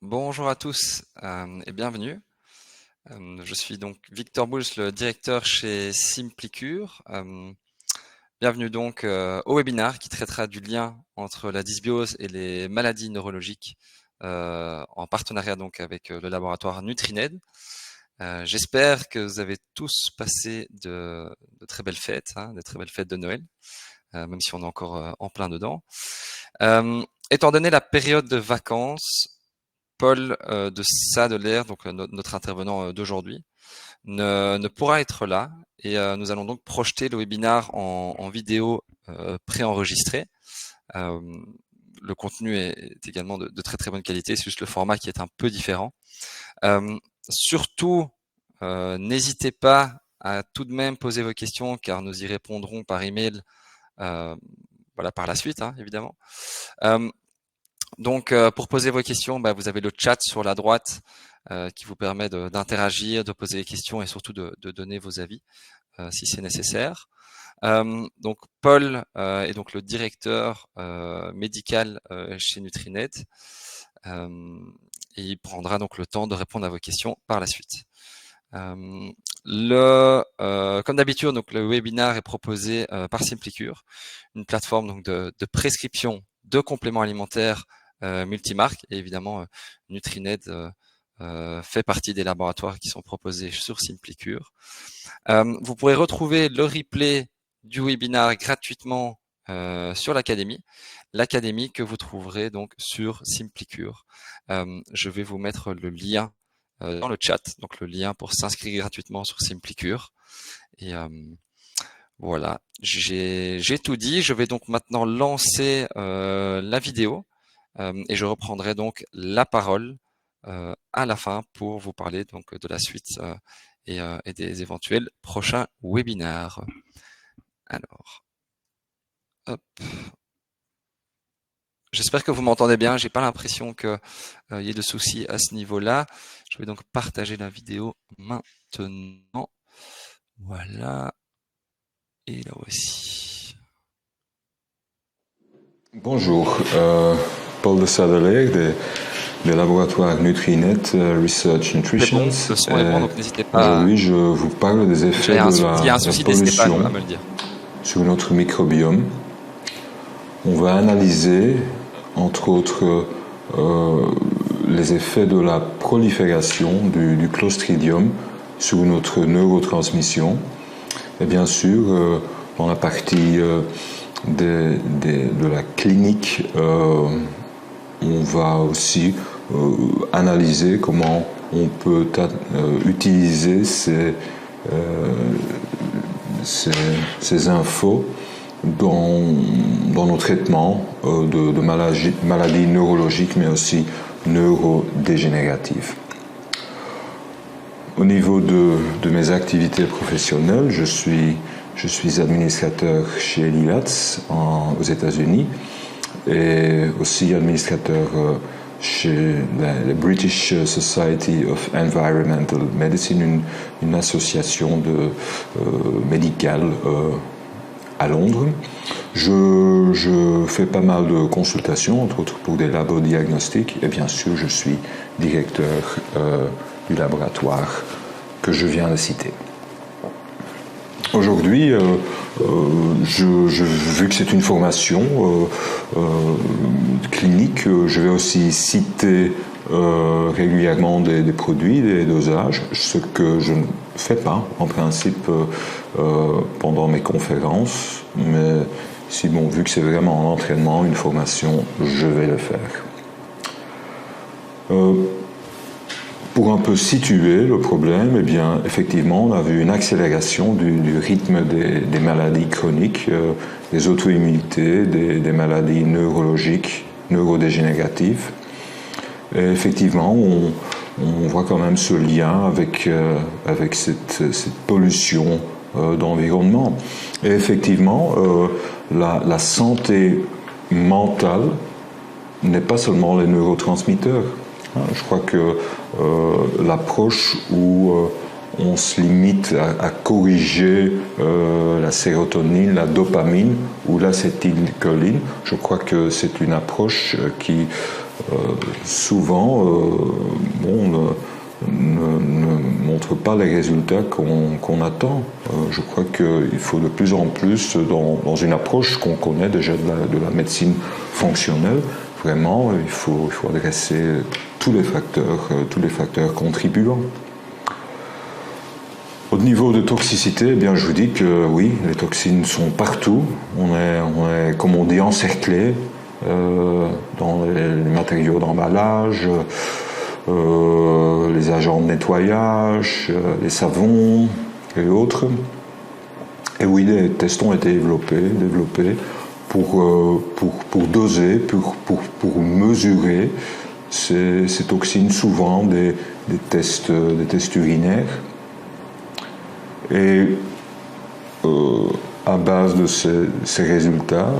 Bonjour à tous et bienvenue. Je suis donc Victor Bouls, le directeur chez Simplicure. Bienvenue donc au webinaire qui traitera du lien entre la dysbiose et les maladies neurologiques en partenariat donc avec le laboratoire Nutrimed. J'espère que vous avez tous passé de très belles fêtes, de très belles fêtes de Noël, même si on est encore en plein dedans. Étant donné la période de vacances, Paul de Sadelaire, donc notre intervenant d'aujourd'hui, ne pourra être là et nous allons donc projeter le webinaire en vidéo préenregistrée. Le contenu est également de très très bonne qualité, c'est juste le format qui est un peu différent. Surtout, n'hésitez pas à tout de même poser vos questions car nous y répondrons par email voilà, par la suite, évidemment. Donc, pour poser vos questions, vous avez le chat sur la droite qui vous permet d'interagir, de poser des questions et surtout de donner vos avis si c'est nécessaire. Donc, Paul est donc le directeur médical chez Nutrinet et il prendra donc le temps de répondre à vos questions par la suite. Comme d'habitude, donc le webinaire est proposé par Simplicure, une plateforme donc de prescription de compléments alimentaires multimarques et évidemment Nutrinet fait partie des laboratoires qui sont proposés sur Simplicure. Vous pourrez retrouver le replay du webinaire gratuitement sur l'académie que vous trouverez donc sur Simplicure. Je vais vous mettre le lien dans le chat, donc le lien pour s'inscrire gratuitement sur Simplicure. Et voilà, j'ai tout dit. Je vais donc maintenant lancer la vidéo et je reprendrai donc la parole à la fin pour vous parler donc de la suite et des éventuels prochains webinaires. Alors, hop. J'espère que vous m'entendez bien. J'ai pas l'impression que y ait de soucis à ce niveau-là. Je vais donc partager la vidéo maintenant. Voilà. Et là aussi. Bonjour, Paul de Sadelaire des laboratoires Nutrinet Research Nutrition. Bon, le son est bon, donc n'hésitez pas. Aujourd'hui, je vous parle des effets de la pollution à me le dire. sur notre microbiome. On va analyser, entre autres, les effets de la prolifération du Clostridium sur notre neurotransmission. Et bien sûr, dans la partie de la clinique, on va aussi analyser comment on peut utiliser ces infos dans nos traitements de maladies neurologiques, mais aussi neurodégénératives. Au niveau de mes activités professionnelles, je suis administrateur chez Lilatz aux États-Unis et aussi administrateur chez la British Society of Environmental Medicine, une association médicale à Londres. Je fais pas mal de consultations, entre autres pour des labos diagnostiques, et bien sûr je suis directeur du laboratoire que je viens de citer. Aujourd'hui, vu que c'est une formation clinique, je vais aussi citer régulièrement des produits, des dosages, ce que je ne fais pas en principe pendant mes conférences, mais si vu que c'est vraiment un entraînement, une formation, je vais le faire. Pour un peu situer le problème, eh bien, effectivement, on a vu une accélération du rythme des maladies chroniques, des auto-immunités, des maladies neurologiques, neurodégénératives. Et effectivement, on voit quand même ce lien avec cette pollution d'environnement. Et effectivement, la santé mentale n'est pas seulement les neurotransmetteurs. Je crois que l'approche où on se limite à corriger la sérotonine, la dopamine ou l'acétylcholine, je crois que c'est une approche qui souvent ne montre pas les résultats qu'on attend. Je crois qu'il faut de plus en plus, dans une approche qu'on connaît déjà de la médecine fonctionnelle, vraiment, il faut adresser tous les facteurs contribuants. Au niveau de toxicité, eh bien, je vous dis que oui, les toxines sont partout. On est comme on dit, encerclé dans les matériaux d'emballage, les agents de nettoyage, les savons et autres. Et oui, des tests ont été développés pour doser, pour mesurer ces toxines, souvent des tests urinaires. Et à base de ces résultats,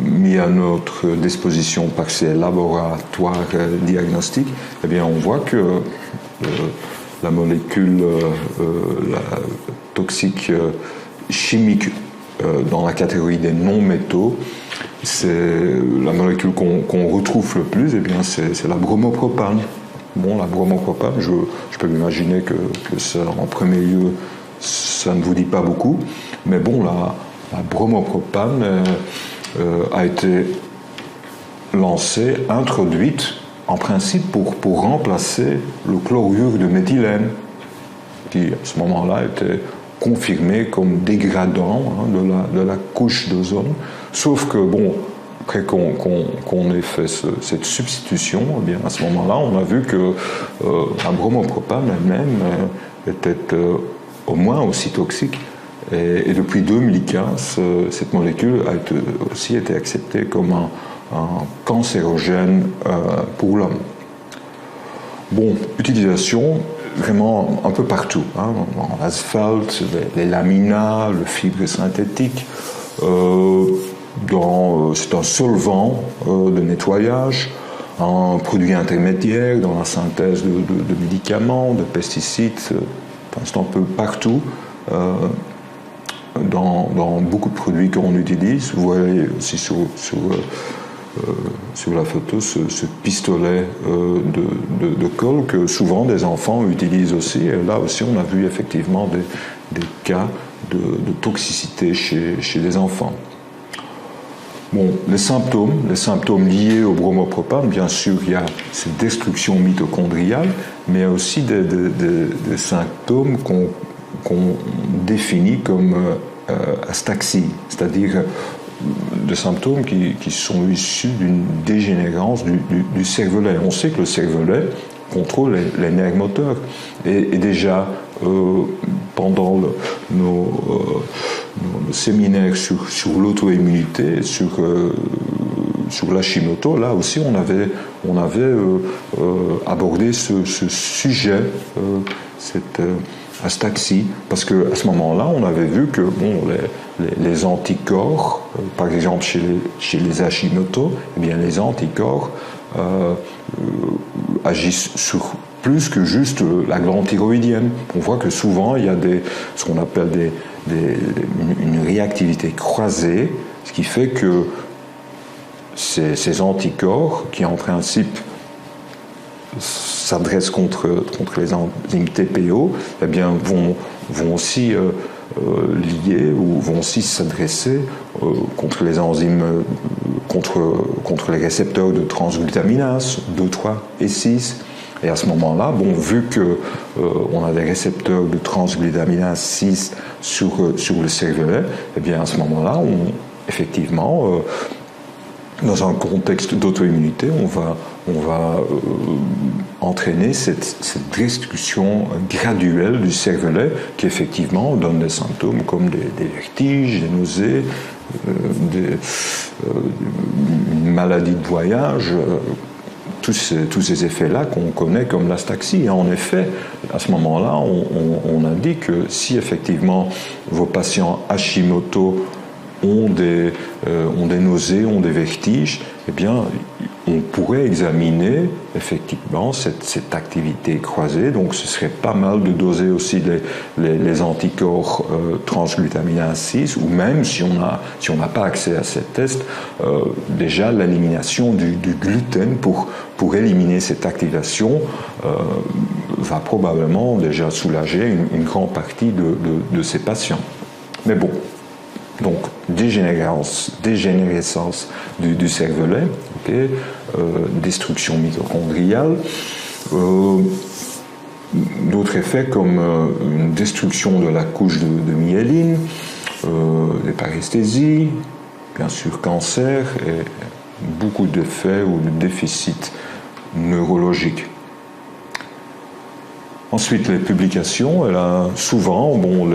mis à notre disposition par ces laboratoires diagnostiques, eh bien, on voit que la molécule toxique chimique dans la catégorie des non-métaux, c'est la molécule qu'on retrouve le plus, eh bien, c'est la bromopropane. Bon, la bromopropane, je peux m'imaginer que ça, en premier lieu, ça ne vous dit pas beaucoup, mais bon, la bromopropane a été lancée, introduite, en principe pour remplacer le chlorure de méthylène, qui à ce moment-là était confirmé comme dégradant de la couche d'ozone, sauf que, bon, après qu'on ait fait cette substitution, eh bien, à ce moment-là, on a vu que la bromopropane elle-même était au moins aussi toxique. Et depuis 2015, cette molécule a aussi été acceptée comme un cancérogène pour l'homme. Bon, utilisation vraiment un peu partout, hein, dans l'asphalte, les laminats, le fibre synthétique. C'est un solvant de nettoyage, un produit intermédiaire dans la synthèse de médicaments, de pesticides, c'est un peu partout, dans beaucoup de produits qu'on utilise. Vous voyez aussi sur la photo ce pistolet de colle que souvent des enfants utilisent aussi. Et là aussi, on a vu effectivement des cas de toxicité chez les enfants. Bon, les symptômes liés au bromopropane, bien sûr, il y a cette destruction mitochondriale, mais il y a aussi des symptômes qu'on définit comme astaxie, c'est-à-dire des symptômes qui sont issus d'une dégénérescence du cervelet. On sait que le cervelet contrôle les nerfs moteurs. Et déjà, pendant nos séminaires sur l'auto-immunité, sur l'Hashimoto, là aussi on avait abordé ce sujet, cette astaxie, parce qu'à ce moment-là, on avait vu que bon, les anticorps, par exemple chez les Hashimoto, eh bien, les anticorps agissent sur plus que juste la glande thyroïdienne. On voit que souvent, il y a ce qu'on appelle une réactivité croisée, ce qui fait que ces anticorps, qui en principe s'adressent contre les enzymes TPO, eh bien, vont aussi lier ou vont aussi s'adresser contre les enzymes, contre les récepteurs de transglutaminase 2, 3 et 6. Et à ce moment-là, bon, vu qu'on a des récepteurs de transglutaminase 6 sur le cervelet, eh bien à ce moment-là, effectivement, dans un contexte d'auto-immunité, on va entraîner cette destruction graduelle du cervelet qui effectivement donne des symptômes comme des vertiges, des nausées, une maladie de voyage, tous ces effets-là qu'on connaît comme l'astaxie. Et en effet, à ce moment-là, on a dit que si effectivement vos patients Hashimoto ont des nausées, ont des vertiges, eh bien, on pourrait examiner effectivement cette activité croisée. Donc ce serait pas mal de doser aussi les anticorps transglutaminase 6, ou même si on n'a pas accès à ces tests, déjà l'élimination du gluten pour éliminer cette activation va probablement déjà soulager une grande partie de ces patients. Mais bon, donc dégénérescence du cervelet, okay, destruction mitochondriale, d'autres effets comme une destruction de la couche de myéline, des paresthésies, bien sûr cancer et beaucoup d'effets ou de déficits neurologiques. Ensuite, les publications, et là, souvent, bon,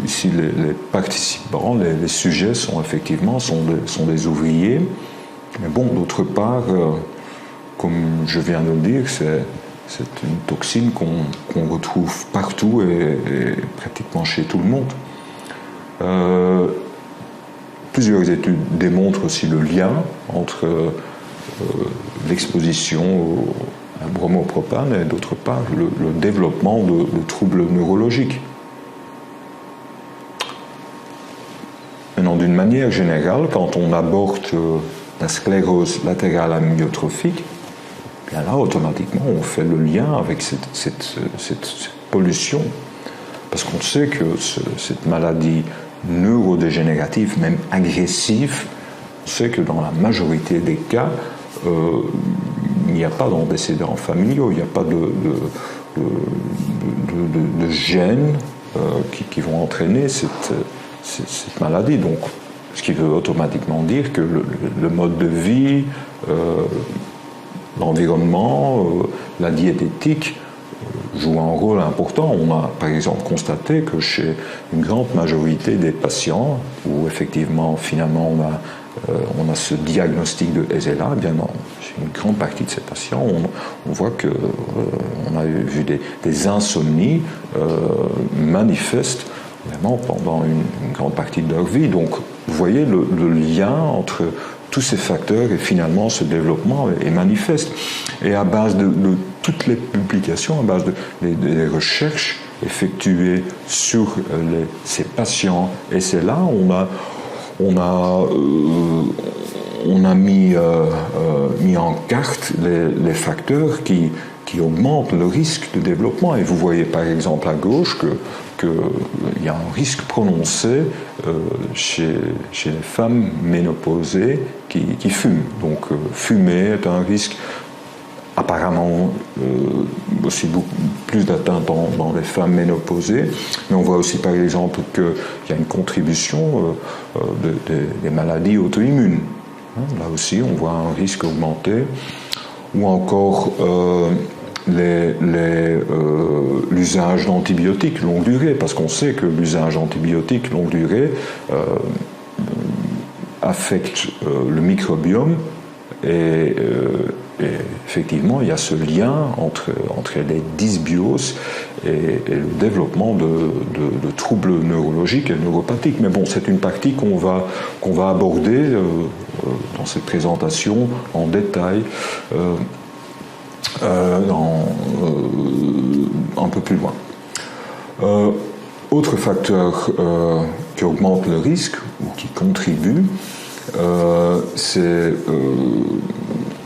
ici, les participants, les sujets sont effectivement des ouvriers. Mais bon, d'autre part, comme je viens de le dire, c'est une toxine qu'on retrouve partout et pratiquement chez tout le monde. Plusieurs études démontrent aussi le lien entre l'exposition à bromopropane et d'autre part le développement de troubles neurologiques. Maintenant, d'une manière générale, quand on aborde la sclérose latérale amyotrophique, bien là, automatiquement, on fait le lien avec cette pollution. Parce qu'on sait que cette maladie neurodégénérative, même agressive, on sait que dans la majorité des cas, il n'y a pas d'antécédents familiaux, il n'y a pas de gènes qui vont entraîner cette maladie. Donc, ce qui veut automatiquement dire que le mode de vie, l'environnement, la diététique jouent un rôle important. On a par exemple constaté que chez une grande majorité des patients, où effectivement finalement on a ce diagnostic de SLA, eh bien chez une grande partie de ces patients, on voit que on a vu des insomnies manifestes vraiment pendant une grande partie de leur vie. Donc vous voyez le lien entre tous ces facteurs et finalement ce développement est manifeste. Et à base de toutes les publications, à base des recherches effectuées sur ces patients, et c'est là on a mis en carte les facteurs qui augmentent le risque de développement. Et vous voyez par exemple à gauche qu'il y a un risque prononcé chez les femmes ménopausées qui fument. Donc fumer est un risque apparemment aussi beaucoup plus d'atteinte dans les femmes ménopausées, mais on voit aussi par exemple qu'il y a une contribution des maladies auto-immunes. Là aussi on voit un risque augmenté, ou encore l'usage d'antibiotiques longue durée, parce qu'on sait que l'usage d'antibiotiques longue durée affecte le microbiome et effectivement il y a ce lien entre les dysbioses et le développement de troubles neurologiques et neuropathiques. Mais bon, c'est une partie qu'on va aborder dans cette présentation en détail un peu plus loin. Autre facteur qui augmente le risque ou qui contribue, c'est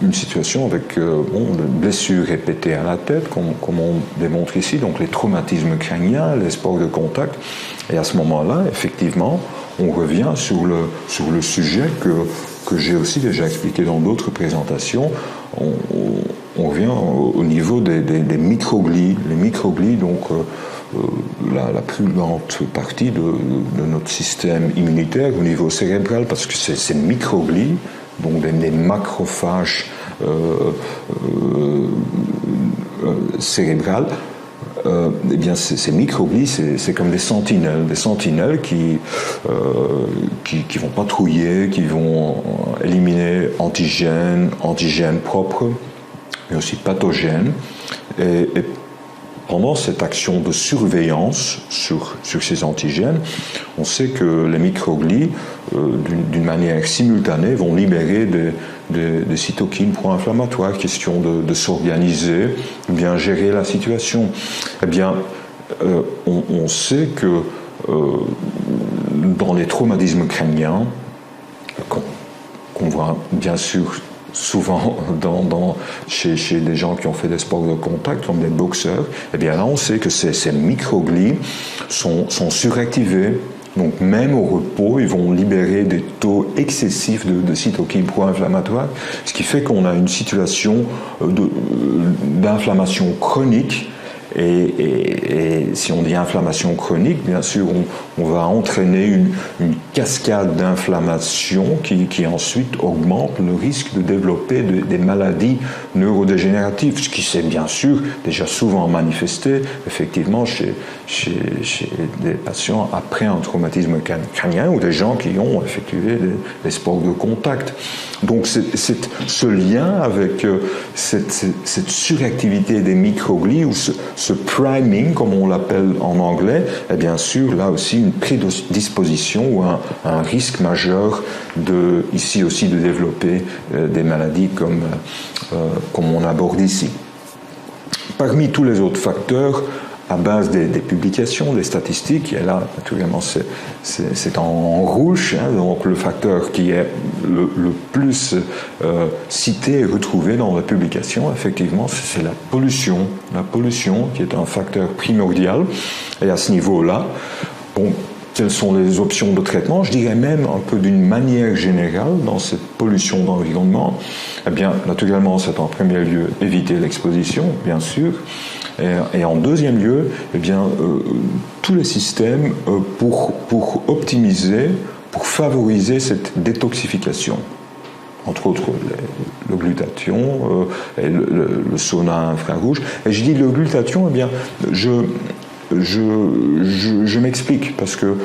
une situation avec des blessures répétées à la tête, comme on démontre ici, donc les traumatismes crâniens, les sports de contact. Et à ce moment-là, effectivement, on revient sur le sujet que j'ai aussi déjà expliqué dans d'autres présentations. On revient au niveau des microglies. Les microglies, donc la plus grande partie de notre système immunitaire au niveau cérébral, parce que ces microglies, donc des macrophages cérébrales, eh bien ces microglies, c'est comme des sentinelles qui vont patrouiller, qui vont éliminer antigènes propres, mais aussi pathogènes. Et pendant cette action de surveillance sur ces antigènes, on sait que les microglies, d'une manière simultanée, vont libérer des cytokines pro-inflammatoires, question de s'organiser, de bien gérer la situation. Eh bien, on sait que dans les traumatismes crâniens, qu'on voit bien sûr souvent chez des gens qui ont fait des sports de contact, comme des boxeurs, eh bien là on sait que ces microglies sont suractivés. Donc même au repos, ils vont libérer des taux excessifs de cytokines pro-inflammatoires, ce qui fait qu'on a une situation d'inflammation chronique. Et si on dit inflammation chronique, bien sûr, on va entraîner une cascade d'inflammation qui ensuite augmente le risque de développer des maladies neurodégénératives, ce qui s'est bien sûr déjà souvent manifesté effectivement chez des patients après un traumatisme crânien ou des gens qui ont effectué des sports de contact. Donc ce lien avec cette suractivité des microglies ou ce priming, comme on l'appelle en anglais, est bien sûr là aussi une prédisposition ou un risque majeur ici aussi de développer des maladies comme on aborde ici. Parmi tous les autres facteurs, à base des publications, des statistiques, et là, naturellement, c'est en rouge, hein, donc le facteur qui est le plus cité et retrouvé dans la publication, effectivement, c'est la pollution. La pollution, qui est un facteur primordial, et à ce niveau-là, bon, quelles sont les options de traitement? Je dirais même un peu d'une manière générale dans cette pollution d'environnement. Eh bien, naturellement, c'est en premier lieu éviter l'exposition, bien sûr. Et en deuxième lieu, eh bien, tous les systèmes pour optimiser, pour favoriser cette détoxification. Entre autres, le glutathion, et le sauna infrarouge. Et je dis le glutathion, eh bien, je m'explique, parce que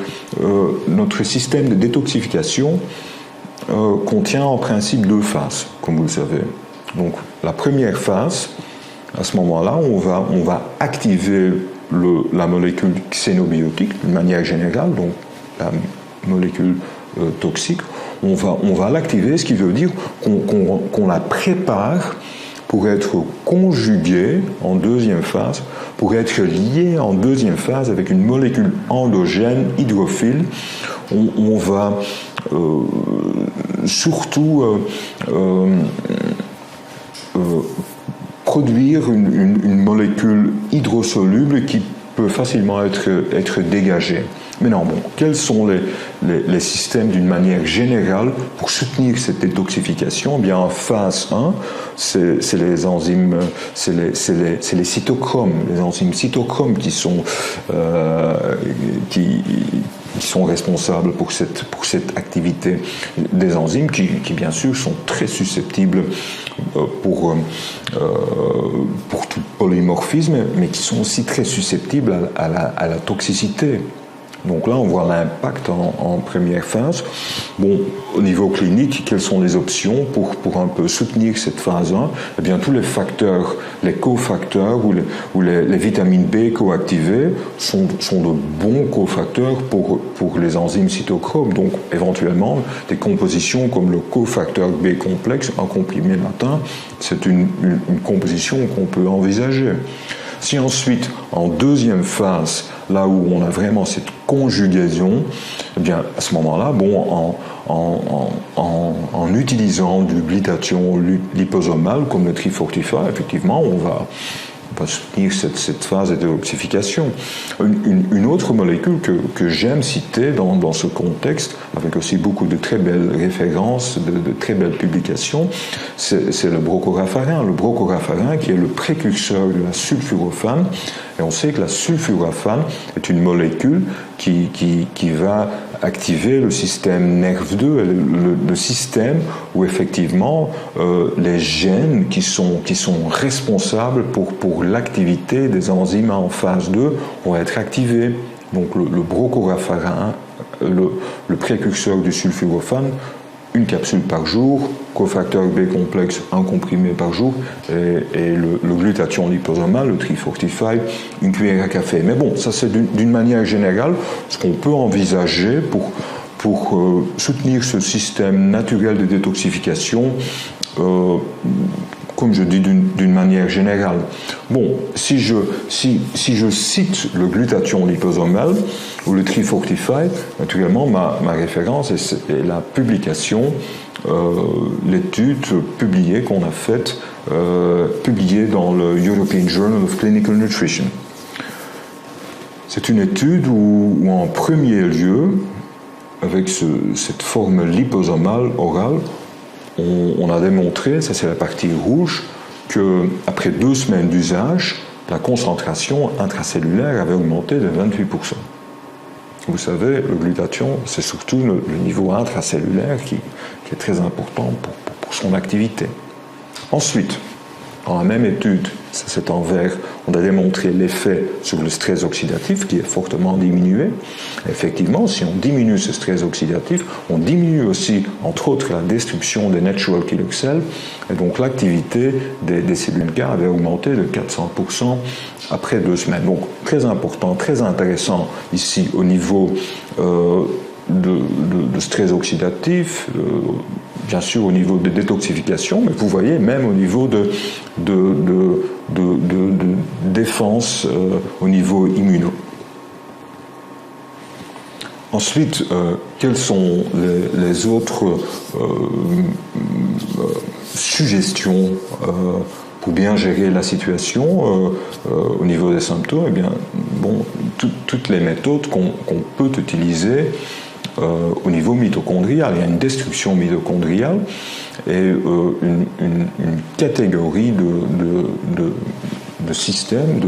notre système de détoxification contient en principe deux phases, comme vous le savez. Donc, la première phase, à ce moment-là, on va activer la molécule xénobiotique d'une manière générale, donc la molécule toxique. On va l'activer, ce qui veut dire qu'on la prépare pour être conjuguée en deuxième phase, pour être liée en deuxième phase avec une molécule endogène hydrophile. On va surtout produire une molécule hydrosoluble qui peut facilement être dégagée. Maintenant, bon, quels sont les systèmes d'une manière générale pour soutenir cette détoxification? Eh bien, en phase 1, c'est les enzymes, c'est les cytochromes, les enzymes cytochromes qui sont responsables pour cette activité des enzymes qui bien sûr sont très susceptibles pour tout polymorphisme, mais qui sont aussi très susceptibles à la toxicité. Donc là, on voit l'impact en première phase. Bon, au niveau clinique, quelles sont les options pour un peu soutenir cette phase 1? Eh bien, tous les facteurs, les cofacteurs ou les vitamines B coactivées sont de bons cofacteurs pour les enzymes cytochromes. Donc, éventuellement, des compositions comme le cofacteur B complexe, un comprimé matin, c'est une composition qu'on peut envisager. Si ensuite, en deuxième phase, là où on a vraiment cette conjugaison, eh bien, à ce moment-là, bon, en utilisant du glutathion liposomal comme le Trifortifa, effectivement, on va soutenir cette phase de détoxification. Une autre molécule que j'aime citer dans ce contexte, avec aussi beaucoup de très belles références, de très belles publications, c'est le brochorapharin. Le brochorapharin qui est le précurseur de la sulforaphane. Et on sait que la sulforaphane est une molécule qui va activer le système NERV2, le système où effectivement les gènes qui sont responsables pour l'activité des enzymes en phase 2 vont être activés. Donc le brochorapharin, le précurseur du sulforaphane, une capsule par jour, cofacteur B complexe, un comprimé par jour, et le glutathion liposomal, le Trifortify, une cuillère à café. Mais bon, ça c'est d'une manière générale ce qu'on peut envisager pour soutenir ce système naturel de détoxification, comme je dis, d'une manière générale. Bon, si je cite le glutathion liposomal ou le Trifortify, naturellement, ma référence est la publication, l'étude publiée qu'on a faite, publiée dans le European Journal of Clinical Nutrition. C'est une étude où en premier lieu, avec cette forme liposomale orale, on a démontré, ça c'est la partie rouge, qu'après 2 semaines d'usage, la concentration intracellulaire avait augmenté de 28%. Vous savez, le glutathion, c'est surtout le niveau intracellulaire qui est très important pour son activité. Ensuite, dans la même étude, ça c'est en vert, on a démontré l'effet sur le stress oxydatif qui est fortement diminué. Effectivement, si on diminue ce stress oxydatif, on diminue aussi, entre autres, la destruction des natural killer cells, et donc l'activité des cellules NK avait augmenté de 400% après 2 semaines. Donc très important, très intéressant ici au niveau de stress oxydatif, bien sûr au niveau de détoxification, mais vous voyez même au niveau de défense au niveau immuno. Ensuite, quelles sont les autres suggestions pour bien gérer la situation au niveau des symptômes? Eh bien, bon, toutes les méthodes qu'on peut utiliser au niveau mitochondrial. Il y a une destruction mitochondriale et une catégorie de systèmes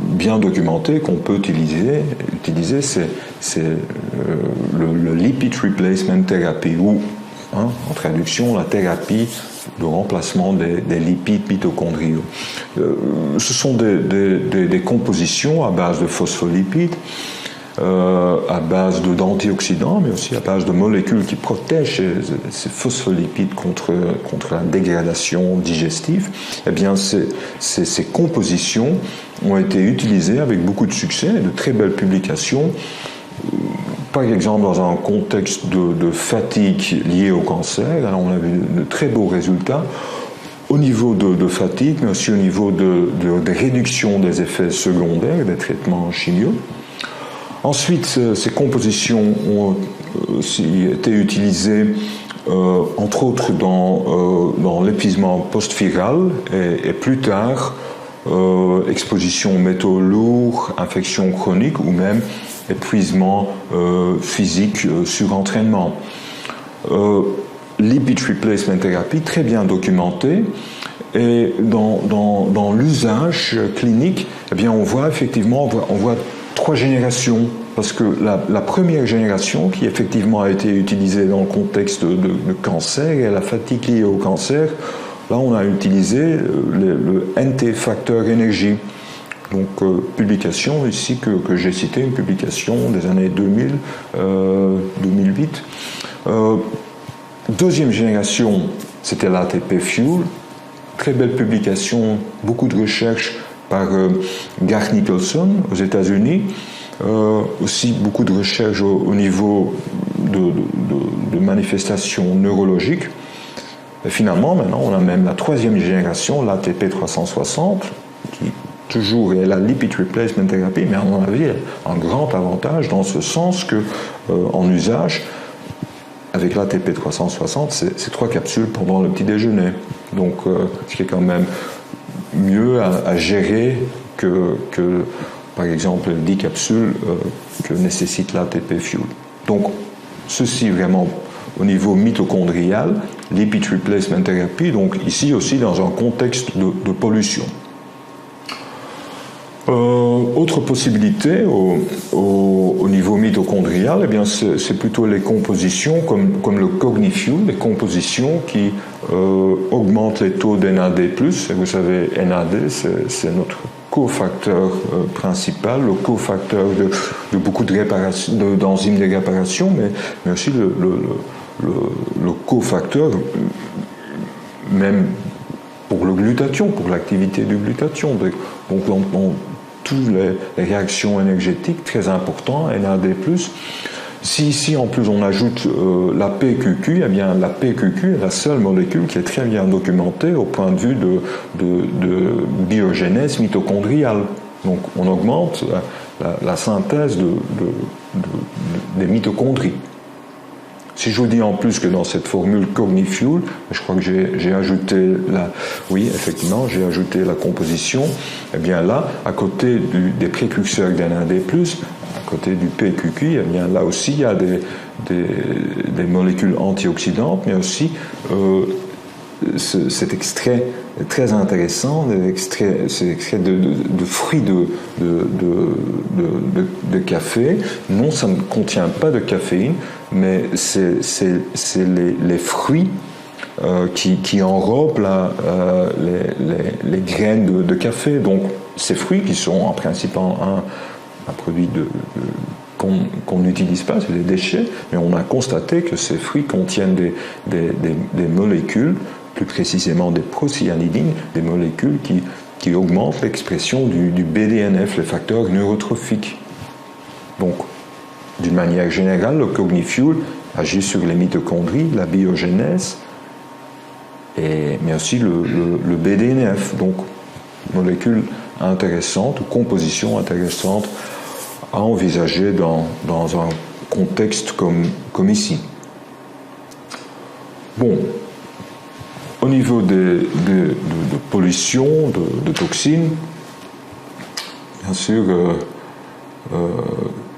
bien documentés qu'on peut utiliser. C'est le lipid replacement therapy, ou en traduction la thérapie de remplacement des lipides mitochondriaux. Ce sont des compositions à base de phospholipides, à base d'antioxydants, mais aussi à base de molécules qui protègent ces phospholipides contre la dégradation digestive. Eh bien, ces compositions ont été utilisées avec beaucoup de succès et de très belles publications. Par exemple, dans un contexte de fatigue liée au cancer, alors on a vu de très beaux résultats au niveau de fatigue, mais aussi au niveau de réduction des effets secondaires des traitements chimiaux. Ensuite, ces compositions ont aussi été utilisées, entre autres, dans l'épuisement post-viral et plus tard, exposition aux métaux lourds, infection chronique ou même épuisement physique sur entraînement. Lipid replacement therapy, très bien documenté. Et dans l'usage clinique, eh bien, on voit effectivement, on voit 3 générations, parce que la première génération qui effectivement a été utilisée dans le contexte de cancer et la fatigue liée au cancer, là on a utilisé le NT facteur énergie. Donc publication ici que j'ai cité, une publication des années 2000, 2008. Deuxième génération, c'était l'ATP Fuel, très belle publication, beaucoup de recherches par Garth Nicholson aux États-Unis, aussi beaucoup de recherches au niveau de manifestations neurologiques. Et finalement, maintenant, on a même la 3e génération, l'ATP 360, qui toujours est la lipid replacement therapy, mais à mon avis, un grand avantage dans ce sens que, en usage, avec l'ATP 360, c'est 3 capsules pendant le petit déjeuner. Donc, ce qui est quand même mieux à gérer que par exemple 10 capsules que nécessite l'ATP Fuel. Donc ceci vraiment au niveau mitochondrial, lipid replacement therapy, donc ici aussi dans un contexte de pollution. Autre possibilité au niveau mitochondrial, eh bien c'est plutôt les compositions comme le CogniFuel, des compositions qui augmentent les taux d'NAD+. Et vous savez, NAD, c'est notre cofacteur principal, le cofacteur de beaucoup d'enzymes de réparation, mais aussi le cofacteur, même pour le glutathion, pour l'activité du glutathion. Donc dans toutes les réactions énergétiques très importantes, NAD+. Si ici en plus on ajoute la PQQ, eh bien la PQQ est la seule molécule qui est très bien documentée au point de vue de biogénèse mitochondriale. Donc on augmente la synthèse des mitochondries. Si je vous dis en plus que dans cette formule CogniFuel, je crois que j'ai ajouté oui, effectivement, j'ai ajouté la composition, eh bien là, à côté des précurseurs d'NAD+, à côté du PQQ, eh bien là aussi il y a des molécules antioxydantes, mais aussi cet extrait très intéressant, cet extrait de fruits de café. Non, ça ne contient pas de caféine, mais c'est les fruits qui enrobent les graines de café. Donc ces fruits qui sont en principe un produit qu'on n'utilise pas, c'est des déchets, mais on a constaté que ces fruits contiennent des molécules, plus précisément des procyanidines, des molécules qui augmentent l'expression du BDNF, le facteur neurotrophique. Donc, d'une manière générale, le CogniFuel agit sur les mitochondries, la biogénèse, mais aussi le BDNF, donc molécule intéressante, ou composition intéressante à envisager dans un contexte comme ici. Bon, au niveau de pollution, de toxines, bien sûr,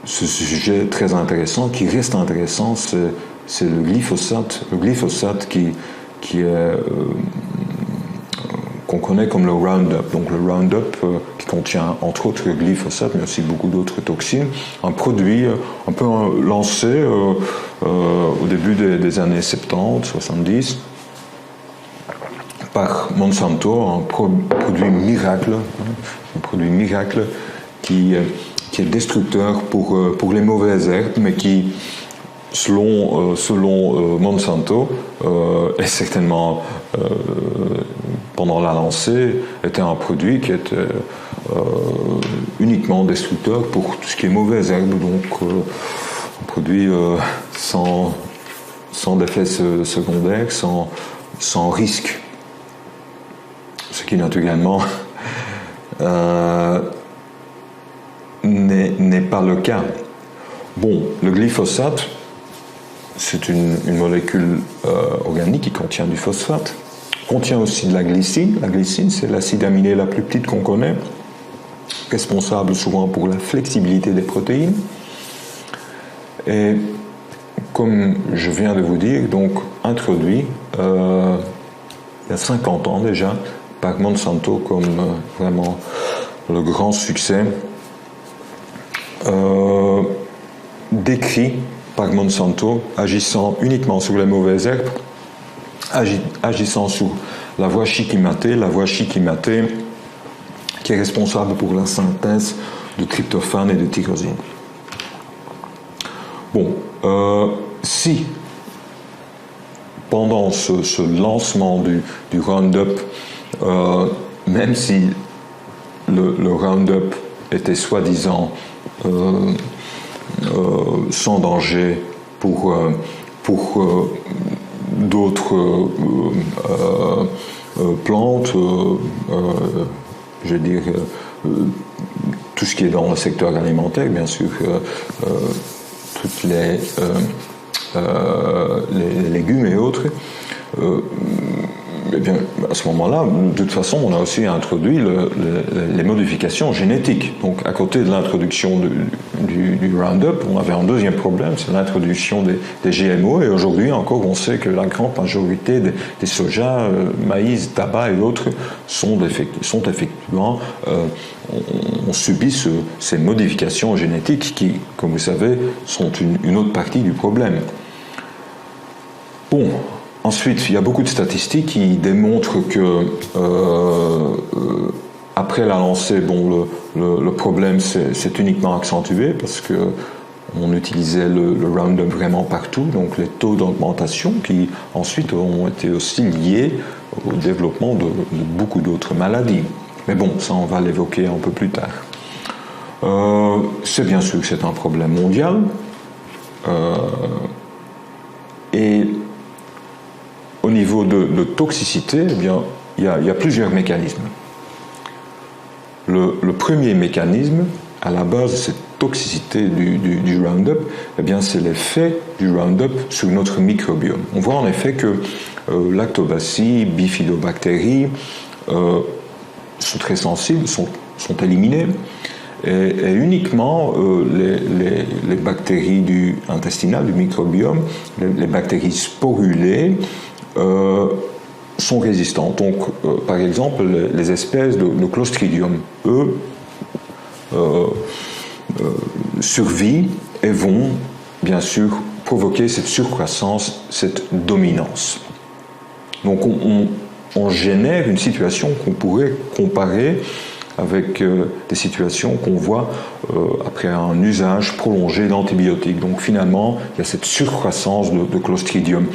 ce sujet très intéressant, qui reste intéressant, c'est le glyphosate. Le glyphosate qui est qu'on connaît comme le Roundup. Donc le Roundup qui contient entre autres le glyphosate, mais aussi beaucoup d'autres toxines, un produit un peu lancé au début des années 70, 70, par Monsanto, un produit miracle qui est destructeur pour les mauvaises herbes, mais qui, selon Monsanto, est certainement, pendant la lancée, était un produit qui était uniquement destructeur pour tout ce qui est mauvaises herbes, donc un produit sans effet secondaire, sans risque. Ce qui naturellement n'est pas le cas. Bon, le glyphosate, c'est une molécule organique qui contient du phosphate, contient aussi de la glycine. La glycine, c'est l'acide aminé la plus petite qu'on connaît, responsable souvent pour la flexibilité des protéines. Et comme je viens de vous dire, donc introduit il y a 50 ans déjà par Monsanto comme vraiment le grand succès, décrit par Monsanto, agissant uniquement sur les mauvaises herbes, agissant sur la voie chiquimatée, qui est responsable pour la synthèse de tryptophane et de tyrosine. Bon, si pendant ce lancement du Roundup, même si le Roundup était soi-disant sans danger pour d'autres plantes, je veux dire tout ce qui est dans le secteur alimentaire, bien sûr, toutes les légumes et autres, eh bien, à ce moment-là, de toute façon, on a aussi introduit les modifications génétiques. Donc, à côté de l'introduction du Roundup, on avait un deuxième problème, c'est l'introduction des GMO. Et aujourd'hui, encore, on sait que la grande majorité des soja, maïs, tabac et autres sont effectivement on subit ces modifications génétiques qui, comme vous savez, sont une autre partie du problème. Bon. Ensuite, il y a beaucoup de statistiques qui démontrent que après la lancée, bon, le problème s'est uniquement accentué parce que on utilisait le Roundup vraiment partout, donc les taux d'augmentation qui ensuite ont été aussi liés au développement de beaucoup d'autres maladies. Mais bon, ça on va l'évoquer un peu plus tard. C'est bien sûr que c'est un problème mondial. Et au niveau de toxicité, eh bien, il y a plusieurs mécanismes. Le premier mécanisme, à la base de cette toxicité du Roundup, eh bien, c'est l'effet du Roundup sur notre microbiome. On voit en effet que lactobacilles, bifidobactéries sont très sensibles, sont éliminés, et uniquement les bactéries intestinales, du microbiome, les bactéries sporulées, sont résistantes. Donc, par exemple, les espèces de Clostridium, eux, survivent et vont, bien sûr, provoquer cette surcroissance, cette dominance. Donc, on génère une situation qu'on pourrait comparer avec des situations qu'on voit après un usage prolongé d'antibiotiques. Donc finalement, il y a cette surcroissance de Clostridium.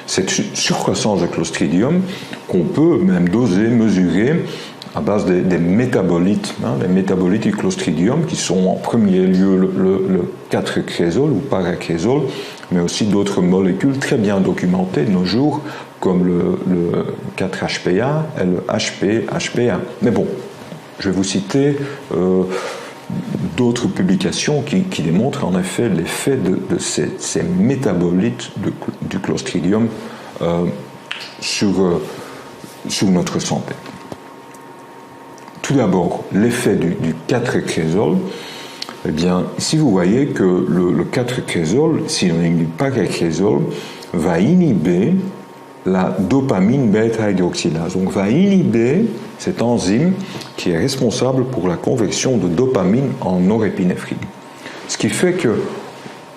Cette surcroissance de Clostridium qu'on peut même doser, mesurer à base des métabolites, les métabolites du Clostridium qui sont en premier lieu le 4-crézole ou paracrézole, mais aussi d'autres molécules très bien documentées de nos jours comme le 4-HPA et le HP-HPA. Mais bon, je vais vous citer d'autres publications qui démontrent en effet l'effet de ces métabolites du Clostridium sur notre santé. Tout d'abord, l'effet du 4-crézole. Eh bien, ici vous voyez que le 4-crézole, synonyme du paracrézole, va inhiber la dopamine bêta-hydroxylase. Donc, va inhiber cette enzyme qui est responsable pour la conversion de dopamine en norépinéphrine. Ce qui fait que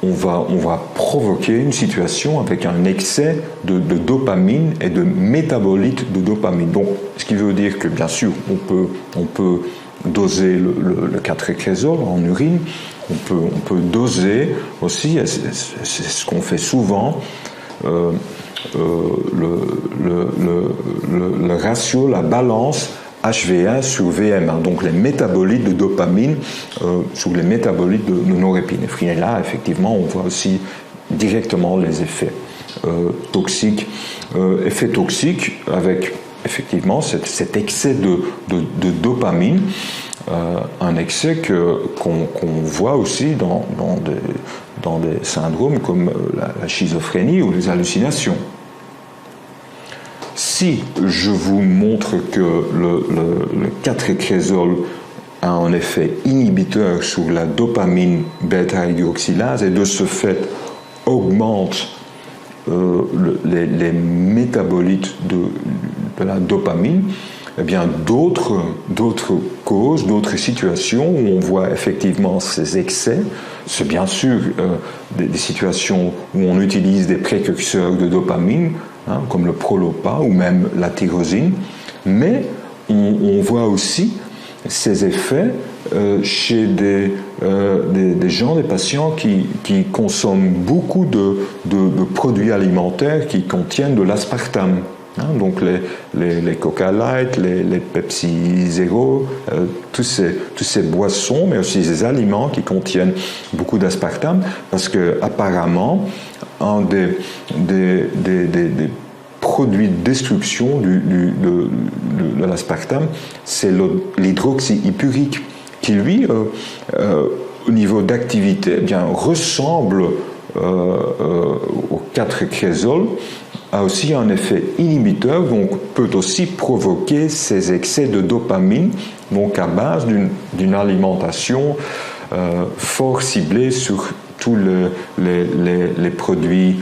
on va provoquer une situation avec un excès de dopamine et de métabolites de dopamine. Donc, ce qui veut dire que, bien sûr, on peut doser le 4-crézole en urine, on peut doser aussi, c'est ce qu'on fait souvent, le ratio, la balance HV1 sur VM1, donc les métabolites de dopamine sur les métabolites de norépinéphrine. Et là, effectivement, on voit aussi directement les effets toxiques. Effets toxiques avec, effectivement, cet excès de dopamine, un excès qu'on voit aussi dans des syndromes comme la schizophrénie ou les hallucinations. Si je vous montre que le 4-crézole a un effet inhibiteur sur la dopamine bêta-hydroxylase et de ce fait augmente les métabolites de la dopamine, eh bien d'autres causes, d'autres situations où on voit effectivement ces excès, c'est bien sûr des situations où on utilise des précurseurs de dopamine, comme le Prolopa ou même la tyrosine, mais on voit aussi ces effets chez des gens, des patients qui consomment beaucoup de produits alimentaires qui contiennent de l'aspartame. Donc les Coca Light, les Pepsi Zero, tous ces boissons, mais aussi ces aliments qui contiennent beaucoup d'aspartame, parce que apparemment un des produits de destruction de l'aspartame, c'est l'hydroxyhippurique, qui lui, au niveau d'activité, eh bien ressemble au 4-crézole, a aussi un effet inhibiteur, donc peut aussi provoquer ces excès de dopamine, donc à base d'une alimentation fort ciblée sur tous les produits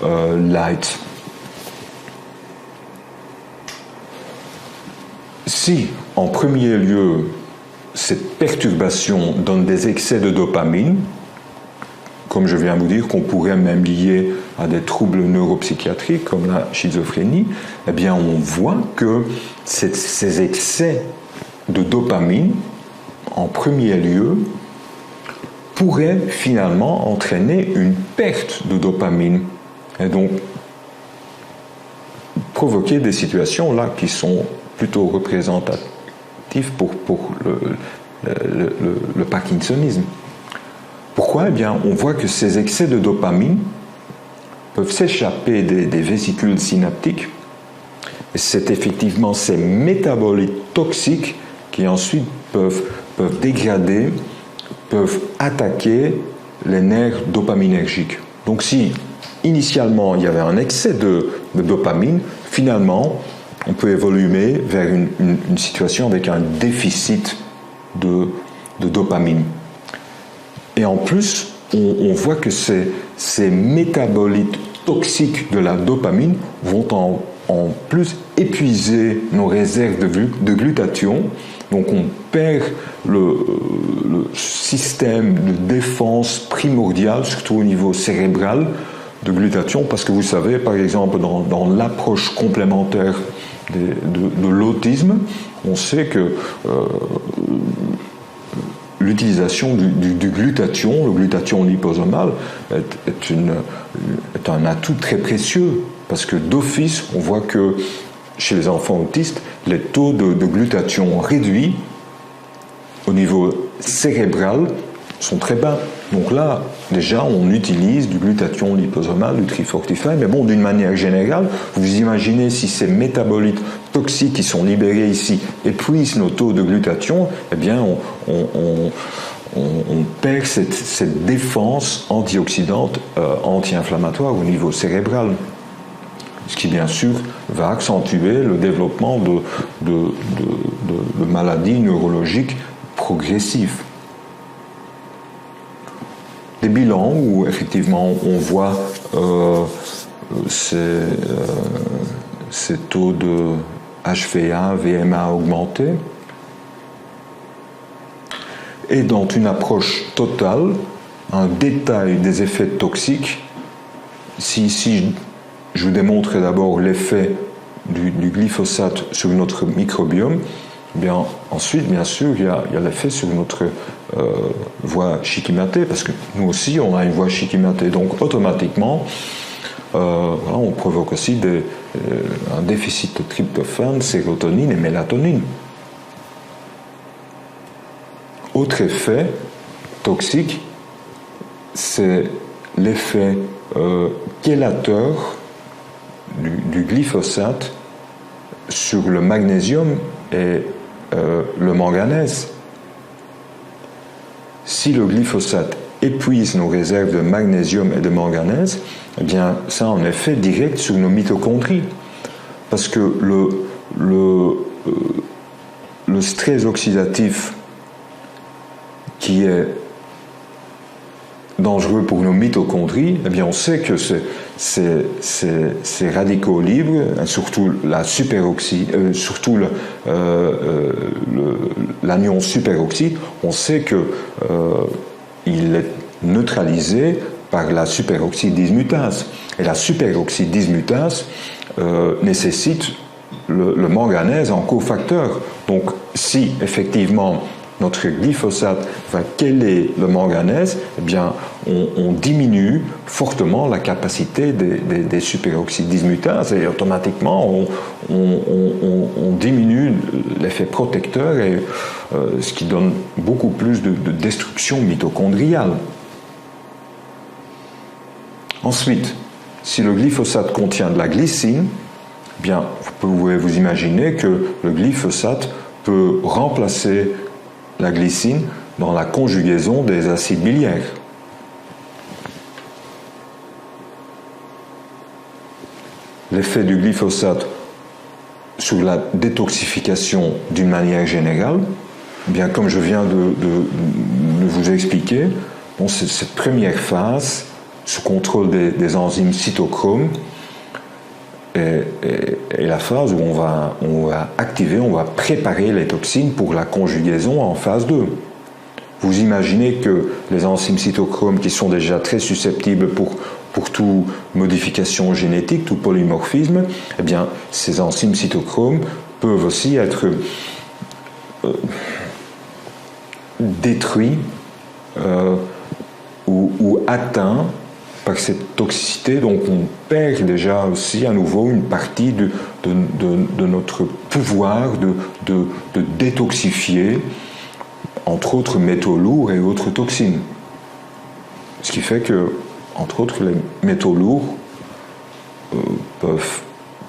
light. Si, en premier lieu, cette perturbation donne des excès de dopamine, comme je viens de vous dire, qu'on pourrait même lier à des troubles neuropsychiatriques comme la schizophrénie, eh bien on voit que ces excès de dopamine, en premier lieu, pourrait finalement entraîner une perte de dopamine et donc provoquer des situations là qui sont plutôt représentatives pour le parkinsonisme. Pourquoi? Eh bien, on voit que ces excès de dopamine peuvent s'échapper des vésicules synaptiques. Et c'est effectivement ces métabolites toxiques qui ensuite peuvent dégrader, peuvent attaquer les nerfs dopaminergiques. Donc si initialement il y avait un excès de dopamine, finalement on peut évoluer vers une situation avec un déficit de dopamine. Et en plus, on voit que ces métabolites toxiques de la dopamine vont en plus épuiser nos réserves de glutathion. Donc on perd le système de défense primordial, surtout au niveau cérébral, de glutathion, parce que vous savez, par exemple, dans l'approche complémentaire de l'autisme, on sait que l'utilisation du glutathion, le glutathion liposomal, est un atout très précieux, parce que d'office, on voit que chez les enfants autistes, les taux de glutathion réduits au niveau cérébral sont très bas. Donc là, déjà, on utilise du glutathion liposomal, du Trifortify, mais bon, d'une manière générale, vous imaginez si ces métabolites toxiques qui sont libérés ici épuisent nos taux de glutathion, eh bien, on perd cette défense antioxydante, anti-inflammatoire au niveau cérébral. Ce qui, bien sûr, va accentuer le développement de maladies neurologiques progressives. Des bilans où, effectivement, on voit ces taux de HVA, VMA augmentés. Et dans une approche totale, un détail des effets toxiques, si je vous démontre d'abord l'effet du glyphosate sur notre microbiome, bien, ensuite, bien sûr, il y a l'effet sur notre voie chiquimatée, parce que nous aussi, on a une voie chiquimatée. Donc, automatiquement, voilà, on provoque aussi un déficit de tryptophane, sérotonine et mélatonine. Autre effet toxique, c'est l'effet chélateur du glyphosate sur le magnésium et le manganèse. Si le glyphosate épuise nos réserves de magnésium et de manganèse, eh bien, ça a un effet direct sur nos mitochondries. Parce que le stress oxydatif qui est dangereux pour nos mitochondries, eh bien, on sait que ces radicaux libres, surtout la surtout l'anion superoxyde, on sait que il est neutralisé par la superoxyde dismutase. Et la superoxyde dismutase nécessite le manganèse en cofacteur. Donc, si effectivement notre glyphosate va chéler le manganèse, eh bien, on diminue fortement la capacité des superoxydes dismutases et automatiquement on diminue l'effet protecteur, et ce qui donne beaucoup plus de destruction mitochondriale. Ensuite, si le glyphosate contient de la glycine, eh bien, vous pouvez vous imaginer que le glyphosate peut remplacer la glycine dans la conjugaison des acides biliaires. L'effet du glyphosate sur la détoxification d'une manière générale, eh bien, comme je viens de vous expliquer, bon, c'est cette première phase sous contrôle des enzymes cytochromes et la phase où on va activer, on va préparer les toxines pour la conjugaison en phase 2. Vous imaginez que les enzymes cytochromes qui sont déjà très susceptibles pour toute modification génétique, tout polymorphisme, eh bien, ces enzymes cytochromes peuvent aussi être détruits ou atteint par cette toxicité, donc on perd déjà aussi à nouveau une partie de notre pouvoir de détoxifier, entre autres métaux lourds et autres toxines. Ce qui fait que, entre autres, les métaux lourds peuvent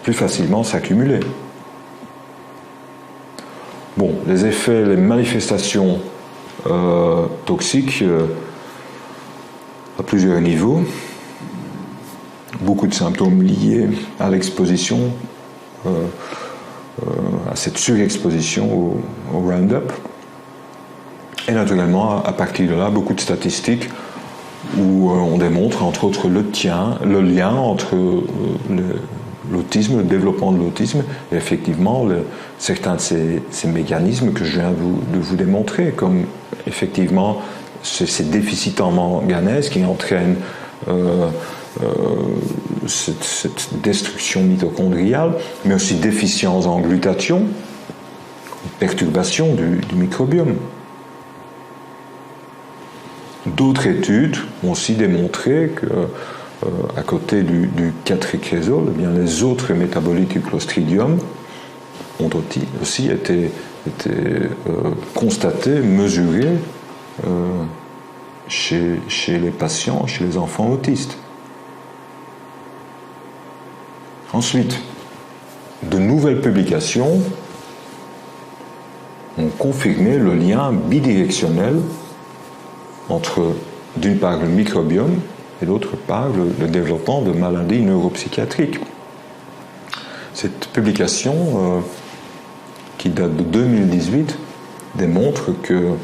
plus facilement s'accumuler. Bon, les effets, les manifestations toxiques à plusieurs niveaux, beaucoup de symptômes liés à l'exposition, à cette surexposition au Roundup, et naturellement à partir de là beaucoup de statistiques où on démontre entre autres le lien entre l'autisme, le développement de l'autisme et effectivement certains de ces mécanismes que je viens de vous démontrer, comme effectivement ces déficits en manganèse qui entraînent cette destruction mitochondriale, mais aussi déficience en glutathion, perturbation du microbiome. D'autres études ont aussi démontré que, à côté du 4-écrésol, eh bien, les autres métabolites du Clostridium ont aussi été constatés, mesurés chez les patients, chez les enfants autistes. Ensuite, de nouvelles publications ont confirmé le lien bidirectionnel entre, d'une part, le microbiome et d'autre part, le développement de maladies neuropsychiatriques. Cette publication, qui date de 2018, démontre que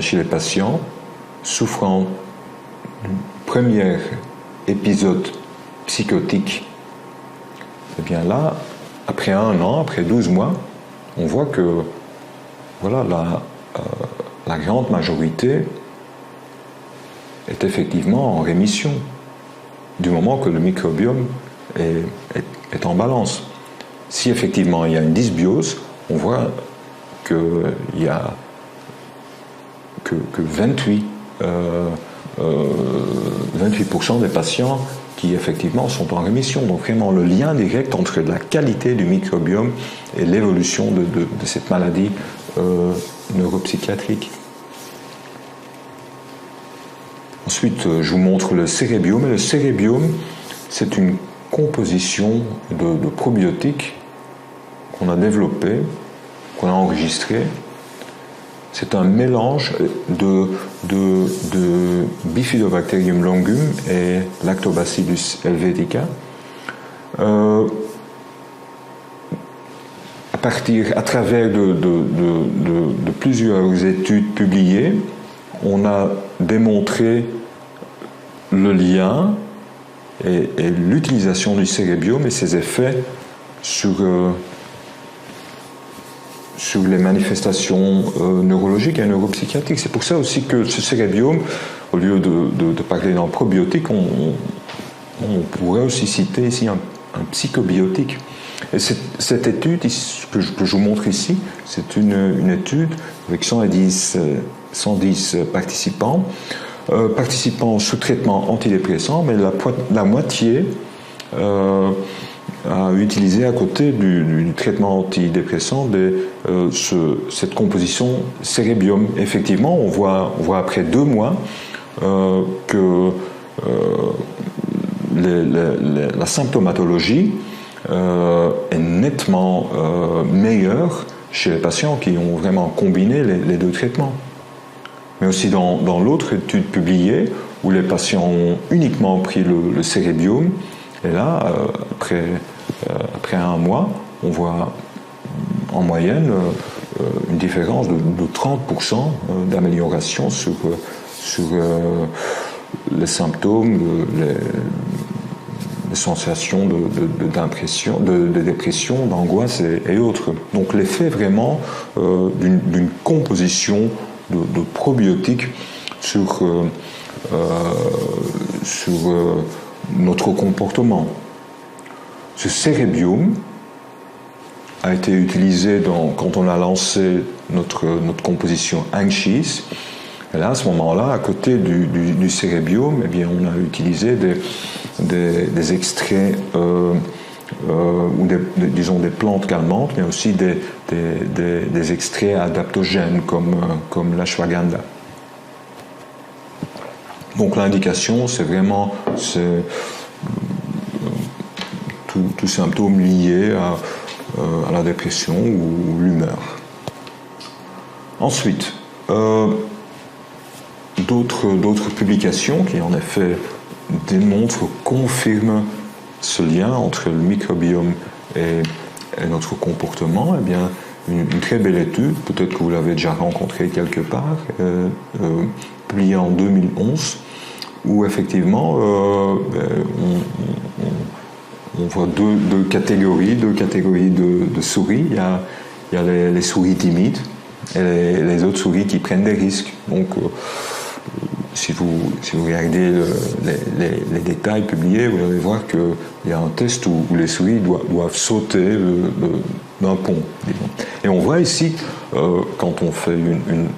chez les patients souffrant du premier épisode psychotique, et bien là, après 1 an, après 12 mois, on voit que voilà, la grande majorité est effectivement en rémission du moment que le microbiome est en balance. Si effectivement il y a une dysbiose, on voit qu'il y a que 28% des patients qui effectivement sont en rémission. Donc vraiment le lien direct entre la qualité du microbiome et l'évolution de cette maladie neuropsychiatrique. Ensuite, je vous montre le cérébiome. Et le cérébiome, c'est une composition de probiotiques qu'on a développé, qu'on a enregistré. C'est un mélange de Bifidobacterium longum et Lactobacillus helvetica. À travers de plusieurs études publiées, on a démontré le lien et l'utilisation du cérébiome et ses effets sur les manifestations neurologiques et neuropsychiatriques. C'est pour ça aussi que ce cérébiome, au lieu de parler d'un probiotique, on pourrait aussi citer ici un psychobiotique. Et cette étude que je vous montre ici, c'est une étude avec 110 participants sous traitement antidépressant, mais la moitié a utilisé à côté du traitement antidépressant cette composition cérébiome. Effectivement, on voit après 2 mois que la symptomatologie est nettement meilleure chez les patients qui ont vraiment combiné les 2 traitements. Mais aussi dans l'autre étude publiée, où les patients ont uniquement pris le cérébiome, et là, après 1 mois, on voit en moyenne une différence de 30% d'amélioration sur les symptômes, les sensations d'impression, de dépression, d'angoisse et autres. Donc l'effet vraiment d'une composition de probiotiques sur notre comportement. Ce cérébiome a été utilisé quand on a lancé notre composition Anxious. Et là, à ce moment-là, à côté du cérébiome, eh bien, on a utilisé des extraits ou disons des plantes calmantes, mais aussi des extraits adaptogènes comme l'ashwagandha. Donc l'indication, c'est vraiment tout symptôme lié à la dépression ou l'humeur. Ensuite, d'autres publications qui en effet démontrent, confirment ce lien entre le microbiome et notre comportement. Eh bien, une très belle étude, peut-être que vous l'avez déjà rencontrée quelque part, publiée en 2011, où effectivement on voit deux catégories de souris. Il y a les souris timides et les autres souris qui prennent des risques. Donc, si vous regardez les détails publiés, vous allez voir qu'il y a un test où les souris doivent sauter d'un pont. Disons. Et on voit ici, quand on fait une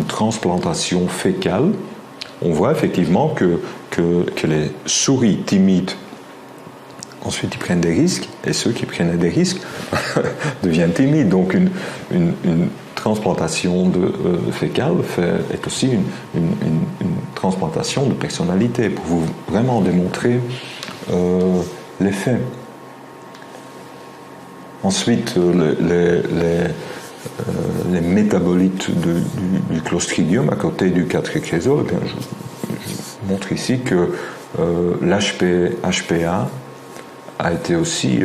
transplantation fécale, on voit effectivement que les souris timides, ensuite ils prennent des risques, et ceux qui prennent des risques deviennent timides. Donc une transplantation fécale est aussi une transplantation de personnalité pour vous vraiment démontrer l'effet. Ensuite, les métabolites du Clostridium à côté du 4-écrésol, je montre ici que l'HPA a été aussi